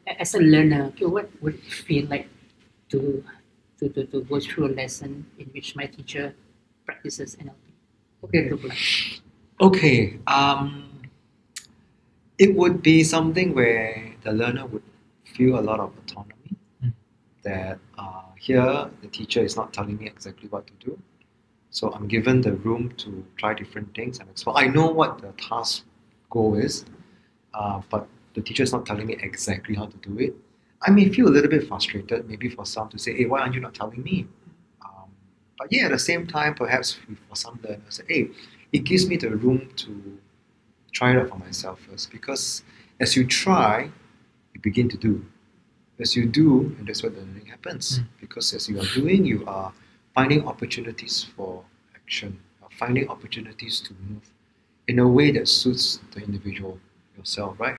as a learner, okay, what would it feel like to to go through a lesson in which my teacher practices NLP? What would it look like? Okay, it would be something where the learner would feel a lot of autonomy. That here the teacher is not telling me exactly what to do, so I'm given the room to try different things and explore. I know what the task goal is, but the teacher is not telling me exactly how to do it. I may feel a little bit frustrated, maybe for some to say, hey, why aren't you not telling me? But yeah, at the same time, perhaps for some learners, hey, it gives me the room to try it out for myself first. Because as you try, you begin to do. As you do, and that's where the learning happens. Because as you are doing, you are finding opportunities for action, finding opportunities to move in a way that suits the individual yourself, right?